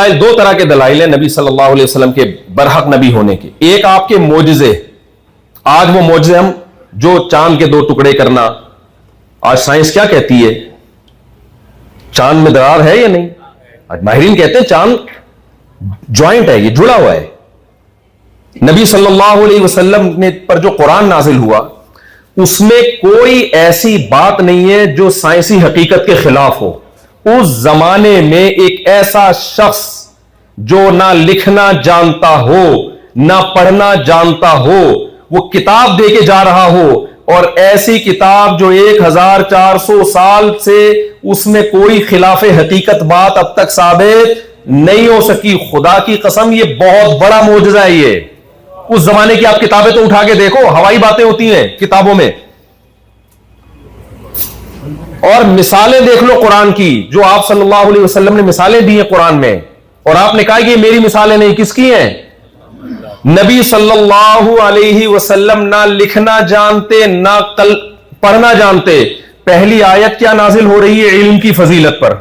دلائل، دو طرح کے دلائل ہیں نبی صلی اللہ علیہ وسلم کے برحق نبی ہونے کے. ایک آپ کے معجزے، آج وہ معجزے ہم جو چاند کے دو ٹکڑے کرنا، آج سائنس کیا کہتی ہے؟ چاند میں درار ہے یا نہیں؟ آج ماہرین کہتے ہیں چاند جوائنٹ ہے، یہ جڑا ہوا ہے. نبی صلی اللہ علیہ وسلم نے پر جو قرآن نازل ہوا اس میں کوئی ایسی بات نہیں ہے جو سائنسی حقیقت کے خلاف ہو. اس زمانے میں ایک ایسا شخص جو نہ لکھنا جانتا ہو نہ پڑھنا جانتا ہو، وہ کتاب دے کے جا رہا ہو، اور ایسی کتاب جو 1400 سال سے اس میں کوئی خلاف حقیقت بات اب تک ثابت نہیں ہو سکی. خدا کی قسم یہ بہت بڑا معجزہ ہے. یہ اس زمانے کی آپ کتابیں تو اٹھا کے دیکھو، ہوائی باتیں ہوتی ہیں کتابوں میں، اور مثالیں دیکھ لو قرآن کی جو آپ صلی اللہ علیہ وسلم نے مثالیں دی ہیں قرآن میں، اور آپ نے کہا کہ یہ میری مثالیں نہیں، کس کی ہیں؟ نبی صلی اللہ علیہ وسلم نہ لکھنا جانتے نہ پڑھنا جانتے. پہلی آیت کیا نازل ہو رہی ہے علم کی فضیلت پر؟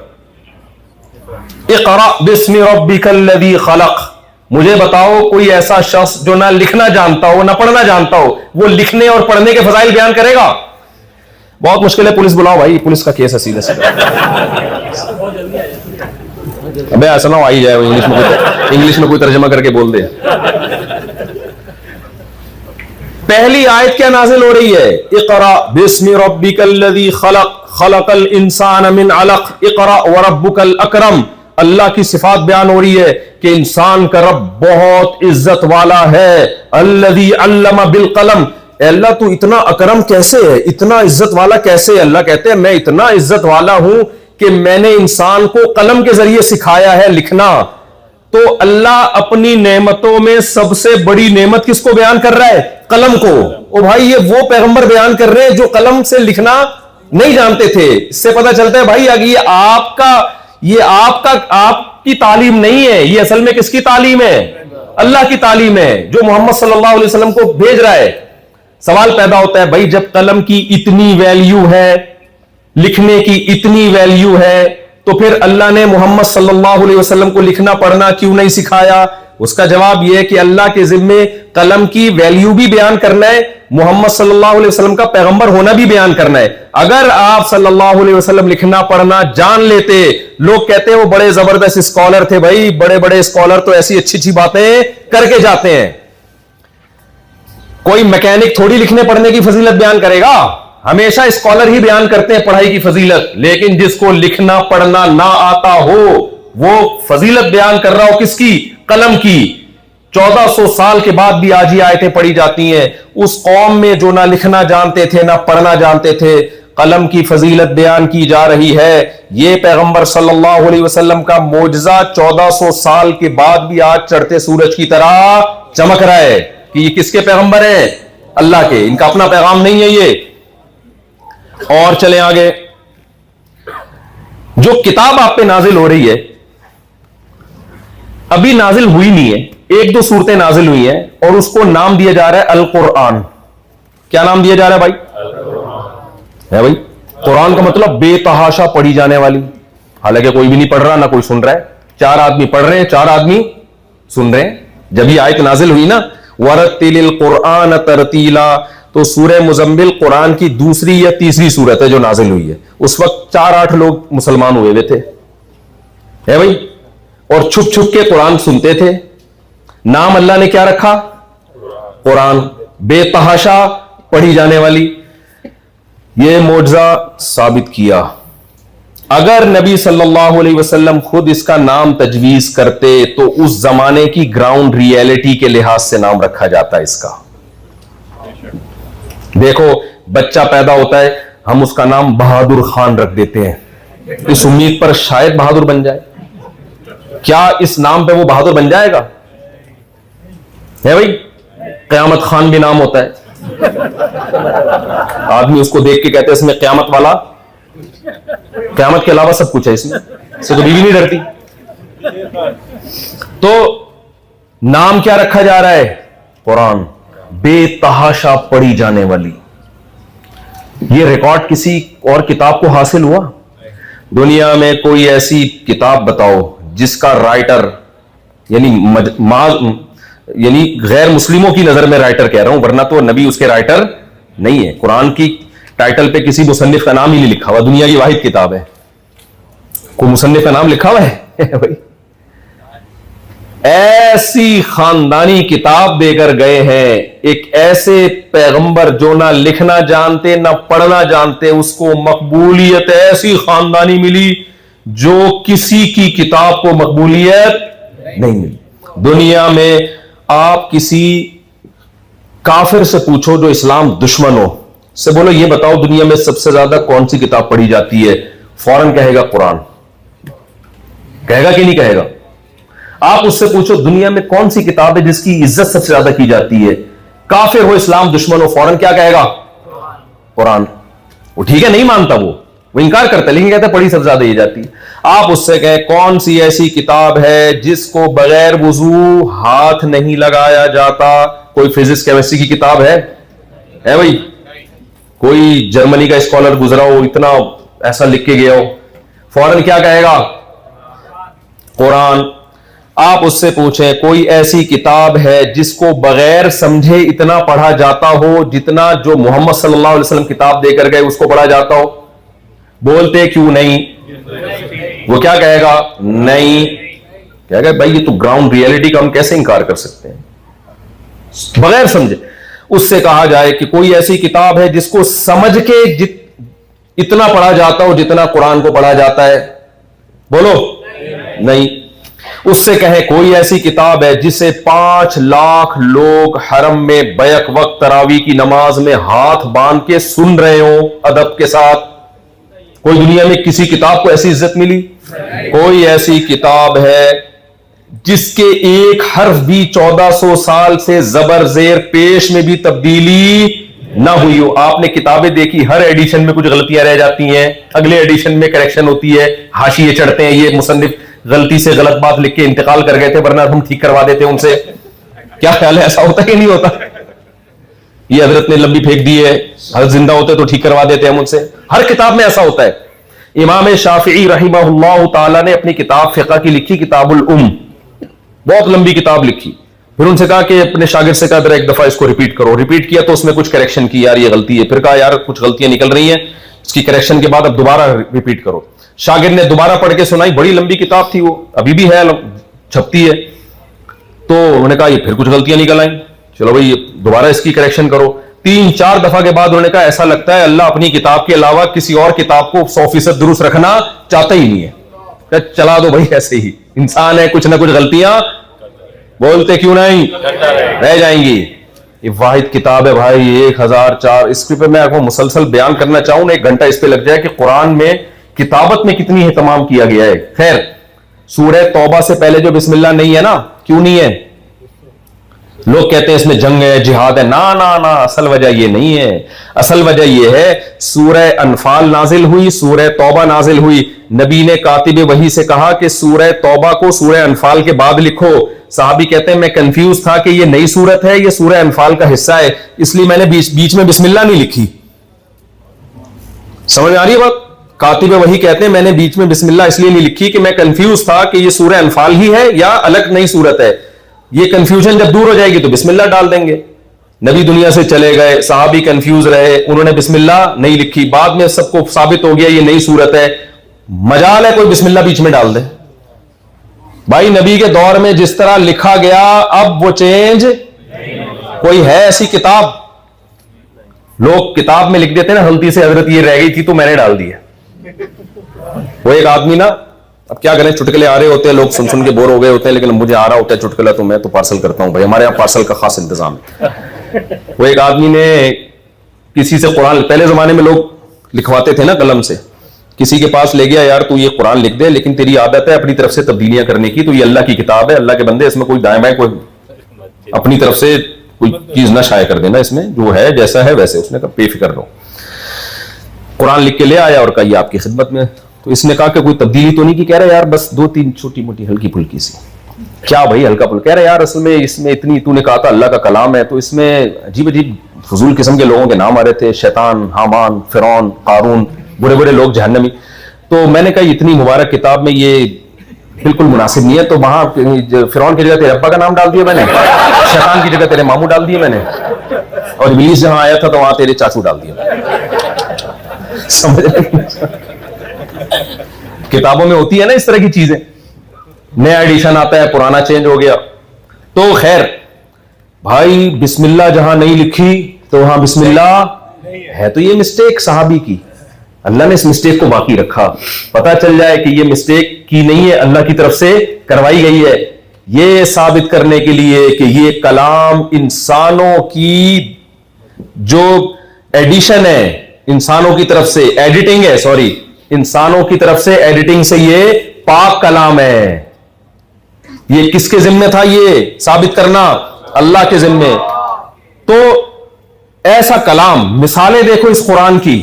اقرأ باسم ربک الذی خلق. مجھے بتاؤ کوئی ایسا شخص جو نہ لکھنا جانتا ہو نہ پڑھنا جانتا ہو، وہ لکھنے اور پڑھنے کے فضائل بیان کرے گا؟ بہت مشکل ہے. پولیس بلاؤ بھائی، پولیس کا کیس ہے سیدھے سے. ابے ایسا نہ آئی جائے انگلش میں کوئی ترجمہ کر کے بول دے. پہلی آیت کیا نازل ہو رہی ہے؟ اقرأ باسم ربک الذی خلق خلق الانسان من علق اقرأ وربک الاکرم. اللہ کی صفات بیان ہو رہی ہے کہ انسان کا رب بہت عزت والا ہے. الذی علم بالقلم. اے اللہ تو اتنا اکرم کیسے ہے، اتنا عزت والا کیسے ہے؟ اللہ کہتے ہیں میں اتنا عزت والا ہوں کہ میں نے انسان کو قلم کے ذریعے سکھایا ہے لکھنا. تو اللہ اپنی نعمتوں میں سب سے بڑی نعمت کس کو بیان کر رہا ہے؟ قلم کو. او بھائی یہ وہ پیغمبر بیان کر رہے ہیں جو قلم سے لکھنا نہیں جانتے تھے. اس سے پتہ چلتا ہے بھائی یہ آپ کی تعلیم نہیں ہے، یہ اصل میں کس کی تعلیم ہے؟ اللہ کی تعلیم ہے جو محمد صلی اللہ علیہ وسلم کو بھیج رہا ہے. سوال پیدا ہوتا ہے بھائی جب قلم کی اتنی ویلیو ہے، لکھنے کی اتنی ویلیو ہے، تو پھر اللہ نے محمد صلی اللہ علیہ وسلم کو لکھنا پڑھنا کیوں نہیں سکھایا؟ اس کا جواب یہ ہے کہ اللہ کے ذمے قلم کی ویلیو بھی بیان کرنا ہے، محمد صلی اللہ علیہ وسلم کا پیغمبر ہونا بھی بیان کرنا ہے. اگر آپ صلی اللہ علیہ وسلم لکھنا پڑھنا جان لیتے، لوگ کہتے ہیں وہ بڑے زبردست اسکالر تھے. بھائی بڑے بڑے اسکالر تو ایسی اچھی اچھی باتیں کر کے جاتے ہیں. کوئی میکینک تھوڑی لکھنے پڑھنے کی فضیلت بیان کرے گا. ہمیشہ اسکالر ہی بیان کرتے ہیں پڑھائی کی فضیلت، لیکن جس کو لکھنا پڑھنا نہ آتا ہو وہ فضیلت بیان کر رہا ہو کس کی؟ قلم کی. 1400 سال کے بعد بھی آج ہی آیتیں پڑھی جاتی ہیں. اس قوم میں جو نہ لکھنا جانتے تھے نہ پڑھنا جانتے تھے، قلم کی فضیلت بیان کی جا رہی ہے. یہ پیغمبر صلی اللہ علیہ وسلم کا معجزہ 1400 سال کے بعد بھی آج چڑھتے سورج کی طرح چمک رہا ہے کہ یہ کس کے پیغمبر ہیں؟ اللہ کے. ان کا اپنا پیغام نہیں ہے یہ. اور چلیں آگے. جو کتاب آپ پہ نازل ہو رہی ہے ابھی نازل ہوئی نہیں ہے، ایک دو صورتیں نازل ہوئی ہیں، اور اس کو نام دیا جا رہا ہے القرآن. کیا نام دیا جا رہا ہے بھائی؟ ہے بھائی. قرآن کا مطلب بے تحاشا پڑھی جانے والی. حالانکہ کوئی بھی نہیں پڑھ رہا نہ کوئی سن رہا ہے. 4 آدمی پڑھ رہے ہیں، 4 آدمی سن رہے ہیں. جب یہ آیت نازل ہوئی نا وَرَتِّلِ الْقُرْآنَ تَرْتِيلًا، تو سورہ مزمل قرآن کی دوسری یا تیسری سورت ہے جو نازل ہوئی ہے. اس وقت 4-8 لوگ مسلمان ہوئے تھے، ہے بھائی، اور چھپ چھپ کے قرآن سنتے تھے. نام اللہ نے کیا رکھا؟ قرآن. بے تحاشا پڑھی جانے والی. یہ معجزہ ثابت کیا. اگر نبی صلی اللہ علیہ وسلم خود اس کا نام تجویز کرتے تو اس زمانے کی گراؤنڈ ریئلٹی کے لحاظ سے نام رکھا جاتا ہے اس کا. دیکھو بچہ پیدا ہوتا ہے، ہم اس کا نام بہادر خان رکھ دیتے ہیں اس امید پر شاید بہادر بن جائے. کیا اس نام پہ وہ بہادر بن جائے گا؟ ہے بھائی. قیامت خان بھی نام ہوتا ہے. آدمی اس کو دیکھ کے کہتے ہیں اس میں قیامت والا، قیامت کے علاوہ سب کچھ ہے اس میں، اس سے تو بیوی نہیں ڈرتی. تو نام کیا رکھا جا رہا ہے؟ قرآن. بے تحاشا پڑھی جانے والی. یہ ریکارڈ کسی اور کتاب کو حاصل ہوا؟ دنیا میں کوئی ایسی کتاب بتاؤ جس کا رائٹر یعنی غیر مسلموں کی نظر میں رائٹر کہہ رہا ہوں، ورنہ تو نبی اس کے رائٹر نہیں ہے. قرآن کی ٹائٹل پہ کسی مصنف کا نام ہی نہیں لکھا ہوا، دنیا کی واحد کتاب ہے. کوئی مصنف کا نام لکھا ہوا ہے بھائی؟ ایسی خاندانی کتاب دے کر گئے ہیں، ایک ایسے پیغمبر جو نہ لکھنا جانتے نہ پڑھنا جانتے، اس کو مقبولیت ایسی خاندانی ملی جو کسی کی کتاب کو مقبولیت نہیں ملی. دنیا میں آپ کسی کافر سے پوچھو جو اسلام دشمن ہو، سے بولو یہ بتاؤ دنیا میں سب سے زیادہ کون سی کتاب پڑھی جاتی ہے، فوراً کہے گا قرآن. کہے گا کہ نہیں کہے گا؟ آپ اس سے پوچھو دنیا میں کون سی کتاب ہے جس کی عزت سب سے زیادہ کی جاتی ہے، کافر ہو اسلام دشمن ہو، فوراً کیا کہے گا؟ قرآن. وہ ٹھیک ہے نہیں مانتا، وہ انکار کرتا ہے لیکن کہتا ہے پڑھی سب سے زیادہ یہ جاتی ہے. آپ اس سے کہیں کون سی ایسی کتاب ہے جس کو بغیر وضو ہاتھ نہیں لگایا جاتا؟ کوئی فزکس کیمسٹری کی کتاب ہے بھائی؟ کوئی جرمنی کا اسکالر گزرا ہو اتنا ایسا لکھ کے گیا ہو، فوراً کیا کہے گا؟ قرآن. آپ اس سے پوچھیں کوئی ایسی کتاب ہے جس کو بغیر سمجھے اتنا پڑھا جاتا ہو جتنا جو محمد صلی اللہ علیہ وسلم کتاب دے کر گئے اس کو پڑھا جاتا ہو؟ بولتے کیوں نہیں؟ وہ کیا کہے گا؟ نہیں. کہے گا بھائی یہ تو گراؤنڈ ریئلٹی کا ہم کیسے انکار کر سکتے ہیں بغیر سمجھے. اس سے کہا جائے کہ کوئی ایسی کتاب ہے جس کو سمجھ کے اتنا پڑھا جاتا ہو جتنا قرآن کو پڑھا جاتا ہے؟ بولو نہیں. اس سے کہیں کوئی ایسی کتاب ہے جسے 5 لاکھ لوگ حرم میں بیک وقت تراویح کی نماز میں ہاتھ باندھ کے سن رہے ہوں ادب کے ساتھ؟ کوئی دنیا میں کسی کتاب کو ایسی عزت ملی؟ کوئی ایسی کتاب ہے جس کے ایک حرف بھی 1400 سال سے زبر زیر پیش میں بھی تبدیلی نہ ہوئی ہو؟ آپ نے کتابیں دیکھی، ہر ایڈیشن میں کچھ غلطیاں رہ جاتی ہیں، اگلے ایڈیشن میں کریکشن ہوتی ہے، حاشیے چڑھتے ہیں، یہ مصنف غلطی سے غلط بات لکھ کے انتقال کر گئے تھے ورنہ ہم ٹھیک کروا دیتے ان سے. کیا خیال ہے ایسا ہوتا ہے کہ نہیں ہوتا؟ یہ حضرت نے لمبی پھینک دی ہے، حضرت زندہ ہوتے تو ٹھیک کروا دیتے ہم ان سے. ہر کتاب میں ایسا ہوتا ہے. امام شافعی رحمہ اللہ تعالی نے اپنی کتاب فقہ کی لکھی کتاب الام، بہت لمبی کتاب لکھی. پھر ان سے کہا کہ اپنے شاگرد سے کہا ذرا ایک دفعہ اس کو ریپیٹ کرو. ریپیٹ کیا تو اس میں کچھ کریکشن کی، یار یہ غلطی ہے. پھر کہا یار کچھ غلطیاں نکل رہی ہیں، اس کی کریکشن کے بعد اب دوبارہ ریپیٹ کرو. شاگرد نے دوبارہ پڑھ کے سنائی، بڑی لمبی کتاب تھی، وہ ابھی بھی ہے، چھپتی ہے. تو انہوں نے کہا یہ پھر کچھ غلطیاں نکل آئیں، چلو بھائی دوبارہ اس کی کریکشن کرو. 3-4 دفعہ کے بعد انہوں نے کہا ایسا لگتا ہے اللہ اپنی کتاب کے علاوہ کسی اور کتاب کو 100% درست رکھنا چاہتا ہی نہیں ہے. چلا دو بھائی، ایسے ہی انسان ہے، کچھ نہ کچھ غلطیاں بولتے کیوں نہیں رہ جائیں گی. یہ واحد کتاب ہے بھائی، 1004. اس پہ میں آپ کو مسلسل بیان کرنا چاہوں، 1 گھنٹہ اس پہ لگ جائے کہ قرآن میں کتابت میں کتنی اہتمام کیا گیا ہے. خیر، سورہ توبہ سے پہلے جو بسم اللہ نہیں ہے نا، کیوں نہیں ہے؟ لوگ کہتے ہیں اس میں جنگ ہے، جہاد ہے. نا، اصل وجہ یہ نہیں ہے. اصل وجہ یہ ہے سورہ انفال نازل ہوئی، سورہ توبہ نازل ہوئی. نبی نے کاتب وحی سے کہا کہ سورہ توبہ کو سورہ انفال کے بعد لکھو. صحابی کہتے ہیں میں کنفیوز تھا کہ یہ نئی سورت ہے، یہ سورہ انفال کا حصہ ہے، اس لیے میں نے بیچ میں بسم اللہ نہیں لکھی. سمجھ آ رہی ہے بات؟ کاتب وحی کہتے ہیں میں نے بیچ میں بسم اللہ اس لیے نہیں لکھی کہ میں کنفیوز تھا کہ یہ سورہ انفال ہی ہے یا الگ نئی سورت ہے. یہ کنفیوژن جب دور ہو جائے گی تو بسم اللہ ڈال دیں گے. نبی دنیا سے چلے گئے، صحابی کنفیوز رہے، انہوں نے بسم اللہ نہیں لکھی. بعد میں سب کو ثابت ہو گیا یہ نئی سورت ہے، مجال ہے کوئی بسم اللہ بیچ میں ڈال دے. بھائی نبی کے دور میں جس طرح لکھا گیا اب وہ چینج کوئی ہے ایسی کتاب؟ لوگ کتاب میں لکھ دیتے ہیں نا غلطی سے حضرت یہ رہ گئی تھی تو میں نے ڈال دی ہے. وہ ایک آدمی نا، اب کیا کریں، چٹکلے آ رہے ہوتے ہیں، لوگ سن کے بور ہو گئے ہوتے ہیں، لیکن مجھے آ رہا ہوتا ہے چٹکلا تو میں تو پارسل کرتا ہوں. بھائی ہمارے یہاں پارسل کا خاص انتظام ہے. وہ ایک آدمی نے کسی سے قرآن، پہلے زمانے میں لوگ لکھواتے تھے نا قلم سے، کسی کے پاس لے گیا، یار تو یہ قرآن لکھ دے لیکن تیری عادت ہے اپنی طرف سے تبدیلیاں کرنے کی، تو یہ اللہ کی کتاب ہے، اللہ کے بندے، اس میں کوئی دائیں بائیں کوئی اپنی طرف سے کوئی چیز نہ شائع کر دینا، اس میں جو ہے جیسا ہے ویسے. اس نے کہا بے فکر رہو. قرآن لکھ کے لے آیا اور کہا یہ آپ کی خدمت میں. تو اس نے کہا کہ کوئی تبدیلی تو نہیں کی؟ کہہ رہا یار بس 2-3 چھوٹی موٹی ہلکی پھلکی سی. کیا بھائی ہلکا پھلکا؟ کہہ رہا یار اصل میں اس میں اتنی، تو نے کہا تھا اللہ کا کلام ہے، تو اس میں عجیب عجیب فضول قسم کے لوگوں کے نام آ رہے تھے، شیطان، حامان، فرعون، قارون، برے برے لوگ، جہنمی. تو میں نے کہا اتنی مبارک کتاب میں یہ بالکل مناسب نہیں ہے. تو وہاں فرعون کی جگہ تیرے ابا کا نام ڈال دیا میں نے, شیطان کی جگہ تیرے ماموں ڈال دیے میں نے, اور ابلیس جہاں آیا تھا تو وہاں تیرے چاچو ڈال دیا. سمجھ کتابوں میں ہوتی ہے نا اس طرح کی چیزیں, نیا ایڈیشن آتا ہے, پرانا چینج ہو گیا. تو خیر بھائی, بسم اللہ جہاں نہیں لکھی تو وہاں بسم اللہ ہے. تو یہ مسٹیک صحابی کی, اللہ نے اس مسٹیک کو باقی رکھا, پتا چل جائے کہ یہ مسٹیک کی نہیں ہے, اللہ کی طرف سے کروائی گئی ہے, یہ ثابت کرنے کے لیے کہ یہ کلام انسانوں کی جو ایڈیشن ہے, انسانوں کی طرف سے ایڈیٹنگ ہے, سوری انسانوں کی طرف سے ایڈیٹنگ سے یہ پاک کلام ہے. یہ کس کے ذمہ تھا یہ ثابت کرنا؟ اللہ کے ذمہ. تو ایسا کلام, مثالیں دیکھو اس قرآن کی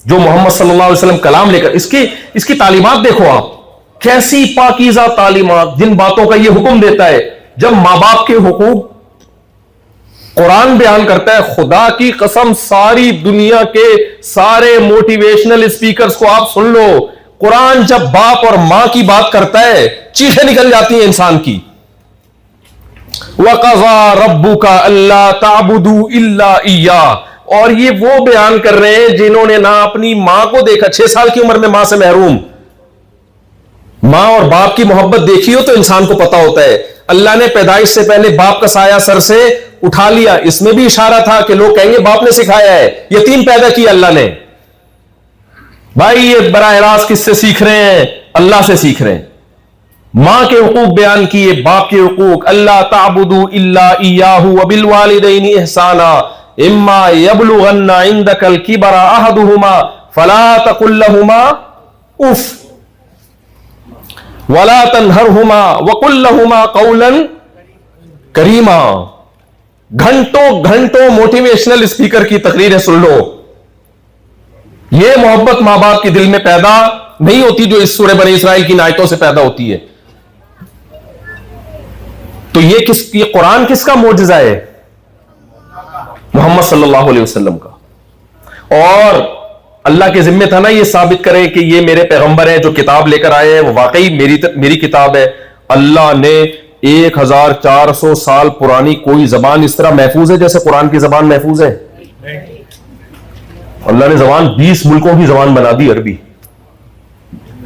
جو محمد صلی اللہ علیہ وسلم کلام لے کر, اس کی تعلیمات دیکھو آپ, کیسی پاکیزہ تعلیمات, جن باتوں کا یہ حکم دیتا ہے. جب ماں باپ کے حقوق قرآن بیان کرتا ہے, خدا کی قسم ساری دنیا کے سارے موٹیویشنل اسپیکرز کو آپ سن لو, قرآن جب باپ اور ماں کی بات کرتا ہے چیخیں نکل جاتی ہیں انسان کی. وَقَضَىٰ رَبُّكَ أَلَّا تَعْبُدُوا إِلَّا إِيَّاهُ, اور یہ وہ بیان کر رہے ہیں جنہوں نے نہ اپنی ماں کو دیکھا, 6 سال کی عمر میں ماں سے محروم, ماں اور باپ کی محبت دیکھی ہو تو انسان کو پتا ہوتا ہے. اللہ نے پیدائش سے پہلے باپ کا سایہ سر سے اٹھا لیا, اس میں بھی اشارہ تھا کہ لوگ کہیں گے باپ نے سکھایا ہے. یتیم پیدا کیا اللہ نے. بھائی یہ براہ راست کس سے سیکھ رہے ہیں؟ اللہ سے سیکھ رہے ہیں. ماں کے حقوق بیان کیے, باپ کے حقوق, اللہ تعبدوا الا ایاہ وبالوالدین احسانا اما یبلغن عندک الکبر احدہما فلا تقل لہما اف ولا تنہرہما وقل لہما قولا کریما. گھنٹوں گھنٹوں موٹیویشنل اسپیکر کی تقریریں سن لو, یہ محبت ماں باپ کے دل میں پیدا نہیں ہوتی جو اس سورہ بنی اسرائیل کی آیتوں سے پیدا ہوتی ہے. تو یہ قرآن کس کا معجزہ ہے؟ محمد صلی اللہ علیہ وسلم کا. اور اللہ کے ذمہ تھا نا یہ ثابت کرے کہ یہ میرے پیغمبر ہیں, جو کتاب لے کر آئے ہیں وہ واقعی میری کتاب ہے. اللہ نے 1400 سال پرانی کوئی زبان اس طرح محفوظ ہے جیسے قرآن کی زبان محفوظ ہے؟ اللہ نے زبان 20 ملکوں کی زبان بنا دی.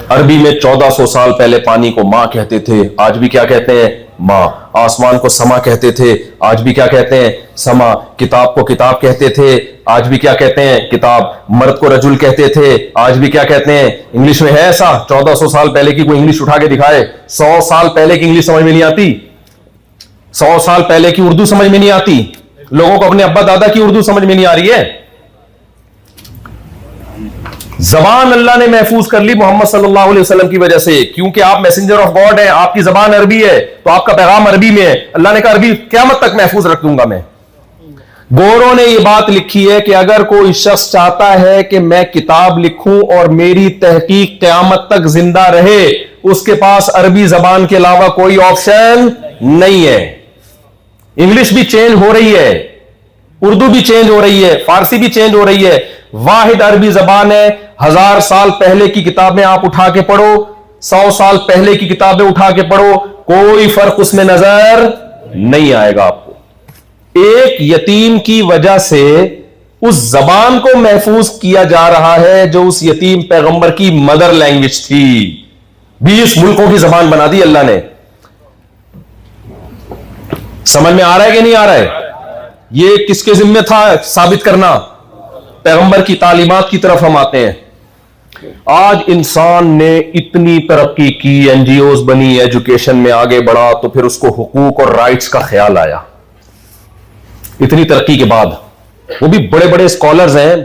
عربی میں 1400 سال پہلے پانی کو ماں کہتے تھے, آج بھی کیا کہتے ہیں؟ ماں. آسمان کو سما کہتے تھے, آج بھی کیا کہتے ہیں؟ سما. کتاب کو کتاب کہتے تھے, آج بھی کیا کہتے ہیں؟ کتاب. مرد کو رجل کہتے تھے, آج بھی کیا کہتے ہیں؟ انگلش میں ہے ایسا 1400 سال پہلے کی کوئی انگلش اٹھا کے دکھائے؟ 100 سال پہلے کی انگلش سمجھ میں نہیں آتی, 100 سال پہلے کی اردو سمجھ میں نہیں آتی. لوگوں کو اپنے ابا دادا کی اردو سمجھ میں نہیں آ رہی ہے. زبان اللہ نے محفوظ کر لی محمد صلی اللہ علیہ وسلم کی وجہ سے, کیونکہ آپ میسنجر آف گاڈ ہیں, آپ کی زبان عربی ہے تو آپ کا پیغام عربی میں ہے. اللہ نے کہا عربی قیامت تک محفوظ رکھ دوں گا میں. گوروں نے یہ بات لکھی ہے کہ اگر کوئی شخص چاہتا ہے کہ میں کتاب لکھوں اور میری تحقیق قیامت تک زندہ رہے, اس کے پاس عربی زبان کے علاوہ کوئی آپشن نہیں ہے. انگلش بھی چینج ہو رہی ہے, اردو بھی چینج ہو رہی ہے, فارسی بھی چینج ہو رہی ہے. واحد عربی زبان ہے. 1000 سال پہلے کی کتابیں آپ اٹھا کے پڑھو, 100 سال پہلے کی کتابیں اٹھا کے پڑھو, کوئی فرق اس میں نظر نہیں آئے گا آپ کو. ایک یتیم کی وجہ سے اس زبان کو محفوظ کیا جا رہا ہے جو اس یتیم پیغمبر کی مدر لینگویج تھی. 20 ملکوں کی زبان بنا دی اللہ نے. سمجھ میں آ رہا ہے کہ نہیں آ رہا ہے؟ یہ کس کے ذمہ تھا ثابت کرنا؟ پیغمبر کی تعلیمات کی طرف ہم آتے ہیں. آج انسان نے اتنی ترقی کی, این جی اوز بنی, ایجوکیشن میں آگے بڑھا, تو پھر اس کو حقوق اور رائٹس کا خیال آیا. اتنی ترقی کے بعد وہ بھی بڑے بڑے اسکالرز ہیں,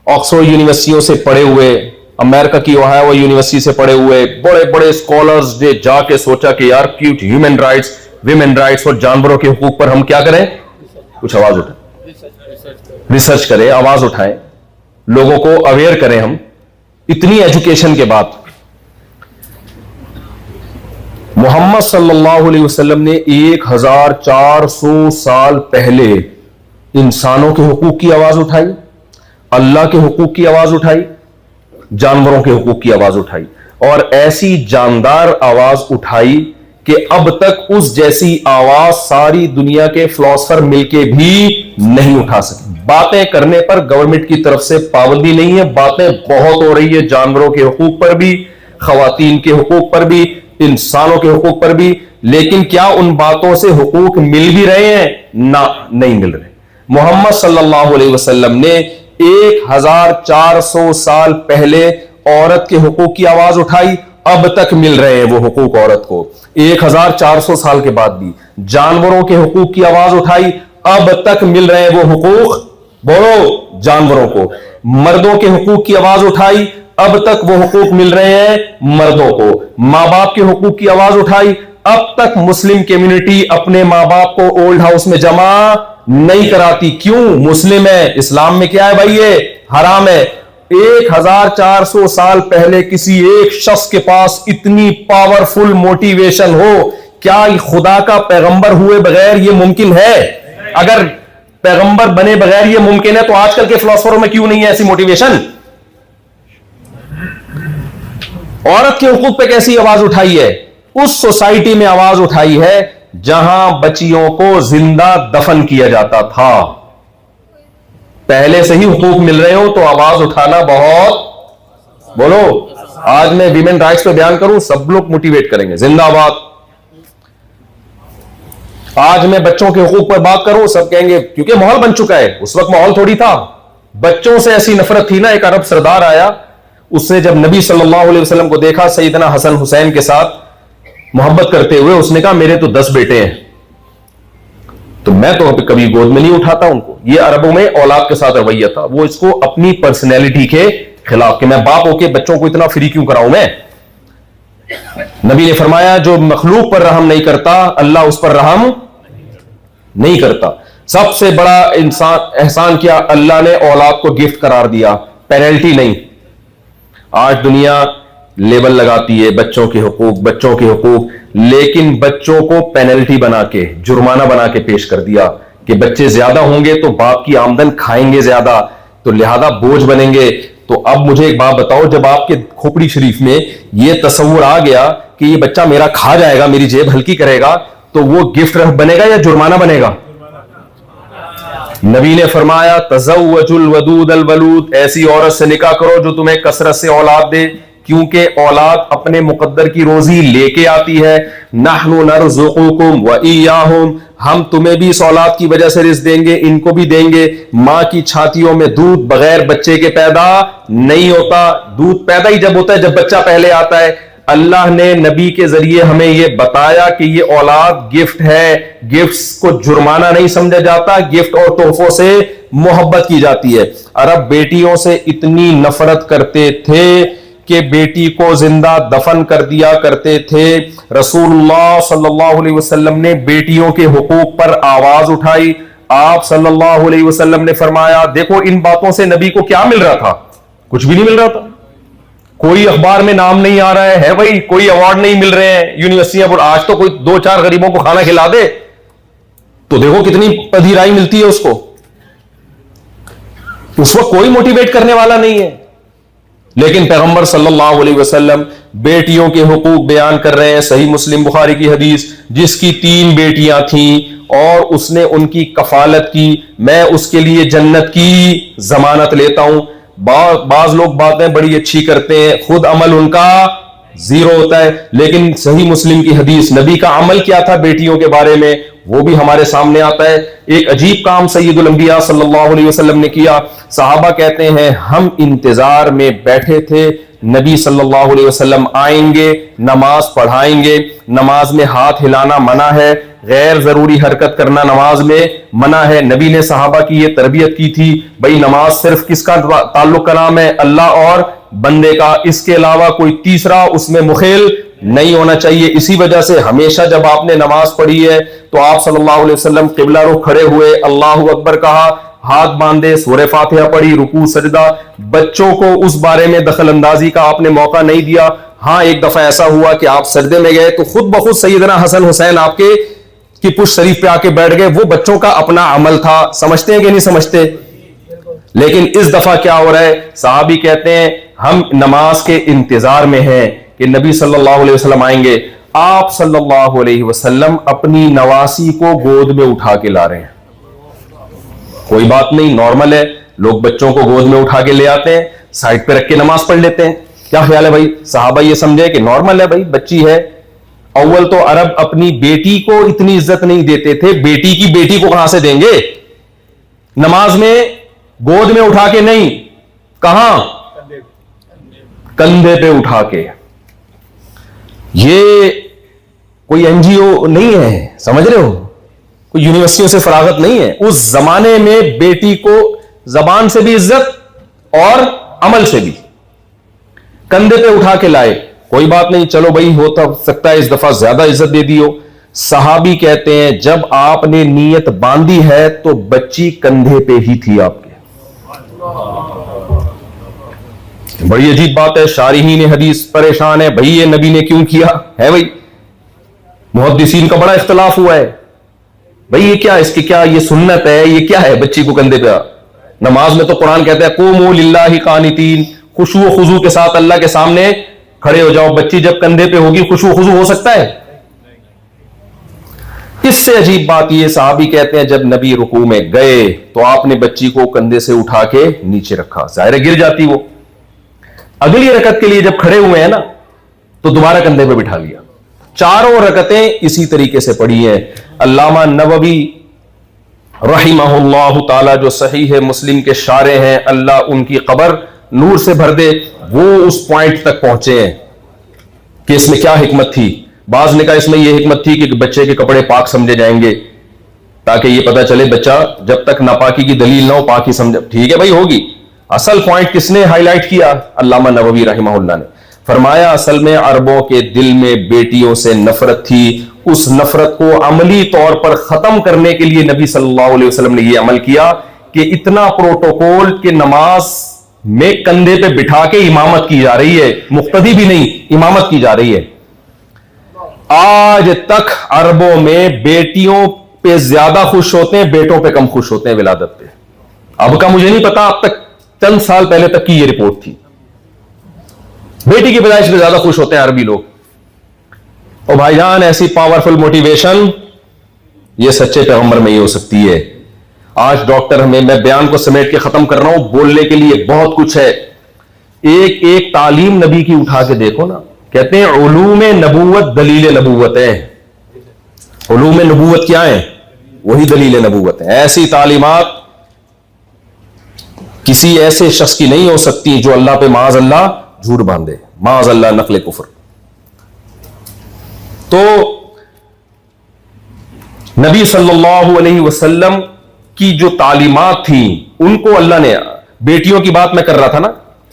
آکسفورڈ یونیورسٹیوں سے پڑھے ہوئے, امریکہ کی اوہایو یونیورسٹی سے پڑھے ہوئے بڑے بڑے اسکالرز نے جا کے سوچا کہ یار کیوں ہیومن رائٹس, ویمن رائٹس اور جانوروں کے حقوق پر ہم کیا کریں, کچھ آواز اٹھائیں, ریسرچ کریں, آواز اٹھائیں, لوگوں کو اویئر کریں. ہم اتنی ایجوکیشن کے بعد محمد صلی اللہ علیہ وسلم نے 1400 سال پہلے انسانوں کے حقوق کی آواز اٹھائی, اللہ کے حقوق کی آواز اٹھائی, جانوروں کے حقوق کی آواز اٹھائی. اور ایسی جاندار آواز اٹھائی کہ اب تک اس جیسی آواز ساری دنیا کے فلاسفر مل کے بھی نہیں اٹھا سکے. باتیں کرنے پر گورنمنٹ کی طرف سے پابندی نہیں ہے, باتیں بہت ہو رہی ہے, جانوروں کے حقوق پر بھی, خواتین کے حقوق پر بھی, انسانوں کے حقوق پر بھی, لیکن کیا ان باتوں سے حقوق مل بھی رہے ہیں؟ نہ, نہیں مل رہے. محمد صلی اللہ علیہ وسلم نے 1400 سال پہلے عورت کے حقوق کی آواز اٹھائی, اب تک مل رہے ہیں وہ حقوق عورت کو. 1400 سال کے بعد بھی جانوروں کے حقوق کی آواز اٹھائی, اب تک مل رہے ہیں وہ حقوق, بولو, جانوروں کو. مردوں کے حقوق کی آواز اٹھائی, اب تک وہ حقوق مل رہے ہیں مردوں کو. ماں باپ کے حقوق کی آواز اٹھائی, اب تک مسلم کمیونٹی اپنے ماں باپ کو اولڈ ہاؤس میں جمع نہیں کراتی. کیوں؟ مسلم ہے. اسلام میں کیا ہے بھائی؟ یہ حرام ہے. 1400 سال پہلے کسی ایک شخص کے پاس اتنی پاورفل موٹیویشن ہو, کیا خدا کا پیغمبر ہوئے بغیر یہ ممکن ہے؟ اگر پیغمبر بنے بغیر یہ ممکن ہے تو آج کل کے فلاسفروں میں کیوں نہیں ہے ایسی موٹیویشن؟ عورت کے حقوق پہ کیسی آواز اٹھائی ہے؟ اس سوسائٹی میں آواز اٹھائی ہے جہاں بچیوں کو زندہ دفن کیا جاتا تھا. پہلے سے ہی حقوق مل رہے ہو تو آواز اٹھانا بہت, بولو. آج میں ویمن رائٹس پہ بیان کروں, سب لوگ موٹیویٹ کریں گے, زندہ باد. آج میں بچوں کے حقوق پر بات کروں, سب کہیں گے, کیونکہ ماحول بن چکا ہے. اس وقت ماحول تھوڑی تھا, بچوں سے ایسی نفرت تھی نا. ایک عرب سردار آیا, اس نے جب نبی صلی اللہ علیہ وسلم کو دیکھا سیدنا حسن حسین کے ساتھ محبت کرتے ہوئے, اس نے کہا میرے تو 10 بیٹے ہیں, تو میں تو کبھی گود میں نہیں اٹھاتا ان کو. یہ عربوں میں اولاد کے ساتھ رویہ تھا. وہ اس کو اپنی پرسنالٹی کے خلاف کہ میں باپ ہو کے بچوں کو اتنا فری کیوں کراؤں میں. نبی نے فرمایا جو مخلوق پر رحم نہیں کرتا اللہ اس پر رحم نہیں کرتا. سب سے بڑا احسان کیا؟ اللہ نے اولاد کو گفٹ قرار دیا, پینلٹی نہیں. آج دنیا لیبل لگاتی ہے بچوں کے حقوق, بچوں کے حقوق, لیکن بچوں کو پینلٹی بنا کے, جرمانہ بنا کے پیش کر دیا کہ بچے زیادہ ہوں گے تو باپ کی آمدن کھائیں گے زیادہ, تو لہذا بوجھ بنیں گے. تو اب مجھے ایک بات بتاؤ, جب آپ کے کھوپڑی شریف میں یہ تصور آ گیا کہ یہ بچہ میرا کھا جائے گا, میری جیب ہلکی کرے گا, تو وہ گفٹ بنے گا یا جرمانہ بنے گا؟ نبی نے فرمایا تزوج الودود الولود, ایسی عورت سے نکاح کرو جو تمہیں کثرت سے اولاد دے, کیونکہ اولاد اپنے مقدر کی روزی لے کے آتی ہے. نحن نرزقکم وإیاہم, ہم تمہیں بھی اس اولاد کی وجہ سے رزق دیں گے, ان کو بھی دیں گے. ماں کی چھاتیوں میں دودھ بغیر بچے کے پیدا نہیں ہوتا, دودھ پیدا ہی جب ہوتا ہے جب بچہ پہلے آتا ہے. اللہ نے نبی کے ذریعے ہمیں یہ بتایا کہ یہ اولاد گفٹ ہے. گفٹس کو جرمانہ نہیں سمجھا جاتا, گفٹ اور تحفوں سے محبت کی جاتی ہے. عرب بیٹیوں سے اتنی نفرت کرتے تھے کہ بیٹی کو زندہ دفن کر دیا کرتے تھے. رسول اللہ صلی اللہ علیہ وسلم نے بیٹیوں کے حقوق پر آواز اٹھائی. آپ صلی اللہ علیہ وسلم نے فرمایا دیکھو ان باتوں سے نبی کو کیا مل رہا تھا؟ کچھ بھی نہیں مل رہا تھا. کوئی اخبار میں نام نہیں آ رہا ہے بھائی, کوئی ایوارڈ نہیں مل رہے ہیں یونیورسٹیاں پر. آج تو کوئی 2-4 غریبوں کو کھانا کھلا دے تو دیکھو کتنی پذیرائی ملتی ہے اس کو. اس وقت کوئی موٹیویٹ کرنے والا نہیں ہے. لیکن پیغمبر صلی اللہ علیہ وسلم بیٹیوں کے حقوق بیان کر رہے ہیں. صحیح مسلم بخاری کی حدیث, جس کی 3 بیٹیاں تھیں اور اس نے ان کی کفالت کی, میں اس کے لیے جنت کی ضمانت لیتا ہوں. بعض لوگ باتیں بڑی اچھی کرتے ہیں, خود عمل ان کا زیرو ہوتا ہے. لیکن صحیح مسلم کی حدیث, نبی کا عمل کیا تھا بیٹیوں کے بارے میں, وہ بھی ہمارے سامنے آتا ہے. ایک عجیب کام سید الانبیاء صلی اللہ علیہ وسلم نے کیا. صحابہ کہتے ہیں ہم انتظار میں بیٹھے تھے, نبی صلی اللہ علیہ وسلم آئیں گے, نماز پڑھائیں گے. نماز میں ہاتھ ہلانا منع ہے, غیر ضروری حرکت کرنا نماز میں منع ہے. نبی نے صحابہ کی یہ تربیت کی تھی, بھائی نماز صرف کس کا تعلق کا نام ہے؟ اللہ اور بندے کا, اس کے علاوہ کوئی تیسرا اس میں مخل نہیں ہونا چاہیے. اسی وجہ سے ہمیشہ جب آپ نے نماز پڑھی ہے تو آپ صلی اللہ علیہ وسلم قبلہ رخ کھڑے ہوئے, اللہ اکبر کہا, ہاتھ باندھے, سورہ فاتحہ پڑھی, رکوع سجدہ. بچوں کو اس بارے میں دخل اندازی کا آپ نے موقع نہیں دیا. ہاں ایک دفعہ ایسا ہوا کہ آپ سجدے میں گئے تو خود بخود سیدنا حسن حسین آپ کی پشت شریف پہ آ کے بیٹھ گئے. وہ بچوں کا اپنا عمل تھا, سمجھتے ہیں کہ نہیں سمجھتے؟ لیکن اس دفعہ کیا ہو رہا ہے؟ صحابی کہتے ہیں ہم نماز کے انتظار میں ہیں کہ نبی صلی اللہ علیہ وسلم آئیں گے. آپ صلی اللہ علیہ وسلم اپنی نواسی کو گود میں اٹھا کے لا رہے ہیں. کوئی بات نہیں، نارمل ہے، لوگ بچوں کو گود میں اٹھا کے لے آتے ہیں، سائڈ پہ رکھ کے نماز پڑھ لیتے ہیں. کیا خیال ہے بھائی؟ صحابہ یہ سمجھے کہ نارمل ہے بھائی، بچی ہے. اول تو عرب اپنی بیٹی کو اتنی عزت نہیں دیتے تھے، بیٹی کی بیٹی کو کہاں سے دیں گے؟ نماز میں گود میں اٹھا کے نہیں، کہاں؟ کندھے پہ اٹھا کے. یہ کوئی این جی او نہیں ہے، سمجھ رہے ہو؟ کوئی یونیورسٹیوں سے فراغت نہیں ہے. اس زمانے میں بیٹی کو زبان سے بھی عزت اور عمل سے بھی. کندھے پہ اٹھا کے لائے. کوئی بات نہیں، چلو بھائی، ہوتا سکتا ہے اس دفعہ زیادہ عزت دے دی ہو. صحابی کہتے ہیں جب آپ نے نیت باندھی ہے تو بچی کندھے پہ ہی تھی آپ کے. بڑی عجیب بات ہے. شارحین حدیث پریشان ہے، بھائی یہ نبی نے کیوں کیا ہے؟ بھائی محدثین کا بڑا اختلاف ہوا ہے. بھائی یہ کیا، اس کی کیا یہ سنت ہے؟ یہ کیا ہے بچی کو کندھے پہ؟ نماز میں تو قرآن کہتا ہے قوموا للہ قانتین، خشوع و خضوع کے ساتھ اللہ کے سامنے کھڑے ہو جاؤ. بچی جب کندھے پہ ہوگی خشوع و خضوع ہو سکتا ہے؟ اس سے عجیب بات یہ، صحابی کہتے ہیں جب نبی رکوع میں گئے تو آپ نے بچی کو کندھے سے اٹھا کے نیچے رکھا. ظاہر ہے گر جاتی وہ. اگلی رکعت کے لیے جب کھڑے ہوئے ہیں نا تو دوبارہ کندھے پہ بٹھا لیا. چاروں رکعتیں اسی طریقے سے پڑھی ہیں. علامہ نووی رحمہ اللہ تعالی جو صحیح مسلم کے شارح ہیں، اللہ ان کی قبر نور سے بھر دے، وہ اس پوائنٹ تک پہنچے ہیں کہ اس میں کیا حکمت تھی. بعض نے کہا اس میں یہ حکمت تھی کہ بچے کے کپڑے پاک سمجھے جائیں گے تاکہ یہ پتہ چلے بچہ جب تک ناپاکی کی دلیل نہ ہو پاک ہی سمجھے. ٹھیک ہے بھائی، ہوگی. اصل پوائنٹ کس نے ہائی لائٹ کیا؟ علامہ نووی رحمہ اللہ نے. فرمایا اصل میں عربوں کے دل میں بیٹیوں سے نفرت تھی. اس نفرت کو عملی طور پر ختم کرنے کے لیے نبی صلی اللہ علیہ وسلم نے یہ عمل کیا کہ اتنا پروٹوکول کہ نماز میں کندھے پہ بٹھا کے امامت کی جا رہی ہے، مقتدی بھی نہیں، امامت کی جا رہی ہے. آج تک عربوں میں بیٹیوں پہ زیادہ خوش ہوتے ہیں، بیٹوں پہ کم خوش ہوتے ہیں ولادت پہ. اب کا مجھے نہیں پتا، اب تک چند سال پہلے تک کی یہ رپورٹ تھی. بیٹی کی پیدائش پہ زیادہ خوش ہوتے ہیں عربی لوگ. اور بھائی جان ایسی پاورفل موٹیویشن یہ سچے پیغمبر میں ہی ہو سکتی ہے. آج ڈاکٹر میں بیان کو سمیٹ کے ختم کر رہا ہوں، بولنے کے لیے بہت کچھ ہے. ایک ایک تعلیم نبی کی اٹھا کے دیکھو نا. کہتے ہیں علوم نبوت دلیل نبوت ہے. علوم نبوت کیا ہے؟ وہی دلیل نبوت ہے. ایسی تعلیمات کسی ایسے شخص کی نہیں ہو سکتی جو اللہ پہ معاذ اللہ جھوٹ باندھے، معاذ اللہ نقل کفر. تو نبی صلی اللہ علیہ وسلم کی جو تعلیمات تھیں ان کو اللہ نے، بیٹیوں کی بات میں کر رہا تھا نا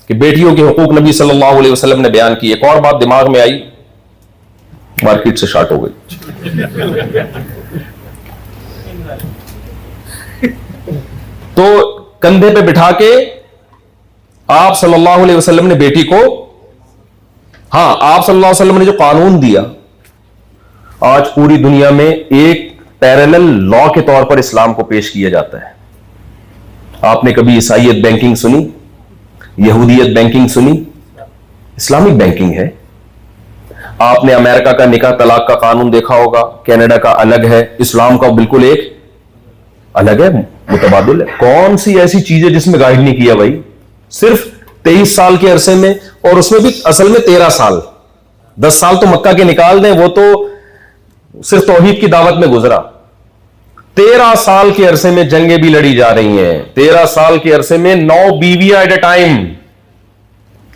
کہ بیٹیوں کے حقوق نبی صلی اللہ علیہ وسلم نے بیان کی. ایک اور بات دماغ میں آئی، مارکیٹ سے شارٹ ہو گئی. تو کندھے پہ بٹھا کے آپ صلی اللہ علیہ وسلم نے بیٹی کو، ہاں آپ صلی اللہ علیہ وسلم نے جو قانون دیا، آج پوری دنیا میں ایک پیرالل لا کے طور پر اسلام کو پیش کیا جاتا ہے. آپ نے کبھی عیسائیت بینکنگ سنی؟ یہودیت بینکنگ سنی؟ اسلامک بینکنگ ہے. آپ نے امریکہ کا نکاح طلاق کا قانون دیکھا ہوگا، کینیڈا کا الگ ہے، اسلام کا بالکل ایک الگ ہے، متبادل ہے. کون سی ایسی چیز ہے جس میں گائیڈ نہیں کیا بھائی؟ صرف 23 سال کے عرصے میں، اور اس میں بھی اصل میں 13 سال. 10 سال تو مکہ کے نکال دیں، وہ تو صرف توحید کی دعوت میں گزرا. 13 سال کے عرصے میں جنگیں بھی لڑی جا رہی ہیں. 13 سال کے عرصے میں 9 بیویاں ایٹ اے ٹائم،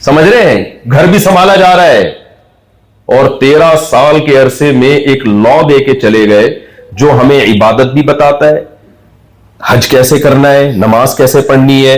سمجھ رہے ہیں؟ گھر بھی سنبھالا جا رہا ہے. اور 13 سال کے عرصے میں ایک لا دے کے چلے گئے جو ہمیں عبادت بھی بتاتا ہے، حج کیسے کرنا ہے، نماز کیسے پڑھنی ہے.